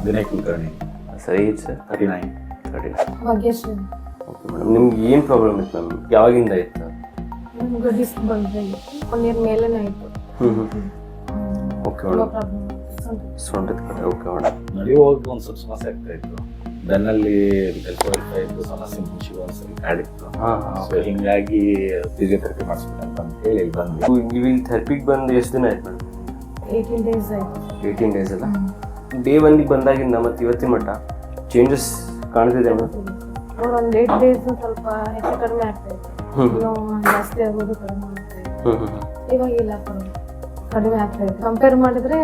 Vinay Kulkarni. Sir age sir 39. 39. Bhagyashree. Okay madam, ನಿಮ್ಗೆ ಏನು problem ಇತ್ತು ಮ್ಯಾಮ್? ಯಾವಾಗಿಂದ ಇತ್ತು? ನಮ್ಗೆ ಡಿಸ್ಕ್ ಬಂದಿದೆ, 1 year ಮೇಲೇನೆ ಆಯಿತು. Okay madam. ಸೊಂಟದ ಕಡೆ. Okay madam. ನಡೆಯುವಾಗ ಒಂದು ಸ್ವಲ್ಪ ಸಮಸ್ಯೆ ಆಗ್ತಾ ಇತ್ತು. ಬೆನ್ನಲ್ಲಿ ಇತ್ತು, ಸಮಸ್ಯೆ ಮುಂಚೆ ಒಂದ್ಸರಿ ಕಾಡಿತ್ತು. ಸೊ ಹಿಂಗಾಗಿ ಫಿಸಿಯೋಥೆರಪಿ ಮಾಡಿಸ್ಬೇಕಂತ ಹೇಳಿ ಇಲ್ಲಿ ಬಂದ್ವಿ. ನೀವು ಇಲ್ಲಿ ಥೆರಪಿಗೆ ಬಂದು ಎಷ್ಟು ದಿನ ಆಯ್ತು ಮೇಡಮ್? 18 days ಆಯಿತು. 18 days ಅಲ್ಲ? ಡೇ 1ಗೆ ಬಂದಾಗಿಂದ ಮತ್ತು ಇವತ್ತಿನ ಮಟ್ಟ ಚೇಂಜಸ್ ಕಾಣ್ತಿದೆ ಮೇಡಮ್? ಒಂದು 8 days ಸ್ವಲ್ಪ ಹೆಚ್ಚು ಕಡಿಮೆ ಆಗ್ತಾ ಇತ್ತು. ಜಾಸ್ತಿ ಆಗೋದು ಕಡಿಮೆ ಆಗ್ತಾ ಇತ್ತು. ಇವಾಗ ಇಲ್ಲ, ಕಡಿಮೆ ಆಗ್ತಾ ಇದೆ. ಕಂಪೇರ್ ಮಾಡಿದ್ರೆ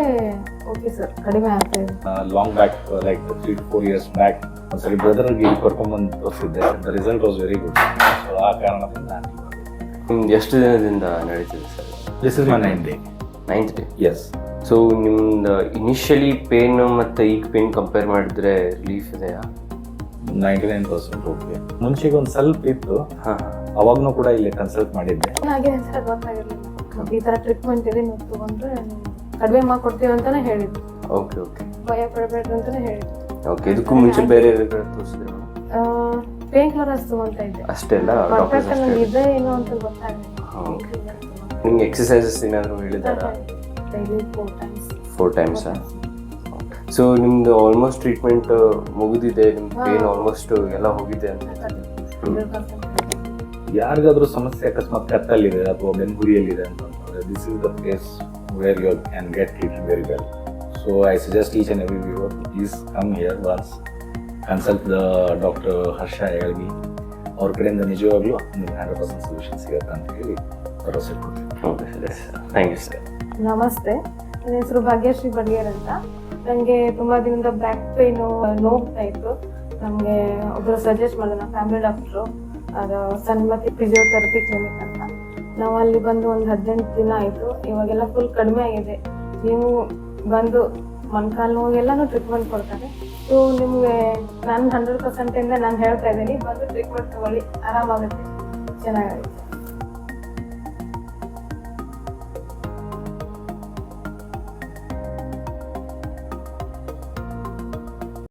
ಓಕೆ ಸರ್, ಕಡಿಮೆ ಆಗ್ತಾ ಇದೆ. Long back like 3 to 4 years back ಒಂದ್ಸರಿ ಬ್ರದರ್ಗೆ ಕರ್ಕೊಂಡ್ಬಂದು ತೋರಿಸಿದ್ದೆ. The result was very good. So ಆ ಕಾರಣದಿಂದ ನಿಮ್ದು ಎಷ್ಟು ದಿನದಿಂದ ನಡೀತಿದೆ sir? This is my 9th day. 9th day. Yes. So ನಿಮ್ದು ಇನಿಷಿಯಲಿ ಪೇನ್ ಮತ್ತು ಈಗ ಪೇನ್ ಕಂಪೇರ್ ಮಾಡಿದ್ರೆ ರಿಲೀಫ್ ಇದೆಯಾ? 99% ಓಕೆ. ಮುಂಚೆಗೆ ಒಂದು ಸ್ವಲ್ಪ ಇತ್ತು, ಹಾಂ. ಅವಾಗನೂ ಕೂಡ ಇಲ್ಲಿ ಕನ್ಸಲ್ಟ್ ಮಾಡಿದ್ದೆ. ಏನಾಗಿದೆ ಅಂತ ಗೊತ್ತಾಗಿರಲಿಲ್ಲ. ಈ ಥರ ಟ್ರೀಟ್ಮೆಂಟ್ ಇದೆ, ನೀವು ತಗೊಂಡ್ರೆ ಕಡಿಮೆ ಮಾಡ್ಕೊಡ್ತೀವಿ ಅಂತಾನೆ ಹೇಳಿದ್ರು. Okay okay. ಭಯ ಪಡಬೇಡ್ರಿ ಅಂತಾನೆ ಹೇಳಿದ್ರು. ಓಕೆ. ಇದಕ್ಕೂ ಮುಂಚೆ ಬೇರೆ ತೋರಿಸಿದ್ರೆ ಪೇನ್ ಕಿಲ್ಲರ್ಸ್ ತಗೊಂತ ಇದ್ದೆ ಅಷ್ಟೇ ಅಲ್ಲ? ಪರ್ಫೆಕ್ಟ್ ನನಗೆ ಇದೆ ಏನೋ ಅಂತ ಗೊತ್ತಾಗಲಿಲ್ಲ. ನಿಮ್ಗೆ ಎಕ್ಸಸೈಸಸ್ ಏನಾದರೂ ಹೇಳಿದಾರಾ? Daily 4 times. ಸೊ ನಿಮ್ದು ಆಲ್ಮೋಸ್ಟ್ ಟ್ರೀಟ್ಮೆಂಟ್ ಮುಗಿದಿದೆ, ನಿಮ್ಮ ಪೇನ್ ಆಲ್ಮೋಸ್ಟ್ ಎಲ್ಲ ಹೋಗಿದೆ ಅಂತ? ಯಾರಿಗಾದ್ರೂ ಸಮಸ್ಯೆ ಅಕಸ್ಮಾತ್ ಕತ್ತಲ್ಲಿದೆ ಅಥವಾ ಬೆನ್ಗುರಿಯಲ್ಲಿದೆ ಅಂತಂದ್ರೆ this is the place where you can get treated very well. So I suggest each and every viewer please come here once, consult the doctor Harsha ಹೇಳ್ಗಿ. ಅವ್ರ ಕಡೆಯಿಂದ ನಿಜವಾಗ್ಲೂ ನಿಮ್ಗೆ 100% ಸೊಲ್ಯೂಷನ್ ಸಿಗುತ್ತೆ ಅಂತ ಹೇಳಿ ಭರವಸೆ ಕೊಡ್ತೀನಿ. Okay sir, thank you sir. ನಮಸ್ತೆ, ನನ್ನ ಹೆಸರು ಭಾಗ್ಯಶ್ರೀ ಬಡಿಗೇರ್ ಅಂತ. ನನಗೆ ತುಂಬ ದಿನದಿಂದ ಬ್ಯಾಕ್ ಪೇನು ನೋವ್ತಾ ಇತ್ತು. ನಮಗೆ ಒಬ್ಬರು ಸಜೆಸ್ಟ್ ಮಾಡಿದ್ರು, ನಮ್ಮ ಫ್ಯಾಮಿಲಿ ಡಾಕ್ಟ್ರು, ಅದು ಸನ್ಮತಿ ಫಿಸಿಯೋಥೆರಪಿ ಕ್ಲಿನಿಕ್ ಅಂತ. ನಾವು ಅಲ್ಲಿ ಬಂದು ಒಂದು 18 ದಿನ ಆಯಿತು. ಇವಾಗೆಲ್ಲ ಫುಲ್ ಕಡಿಮೆ ಆಗಿದೆ. ನೀವು ಬಂದು ಮೊಣಕಾಲು ನೋವಾಗೆಲ್ಲನೂ ಟ್ರೀಟ್ಮೆಂಟ್ ಕೊಡ್ತಾರೆ. ಸೊ ನಿಮಗೆ ನಾನು 100% ನಾನು ಹೇಳ್ತಾ ಇದ್ದೀನಿ, ಬಂದು ಟ್ರೀಟ್ಮೆಂಟ್ ತಗೊಳ್ಳಿ, ಆರಾಮಾಗುತ್ತೆ, ಚೆನ್ನಾಗಾಗುತ್ತೆ.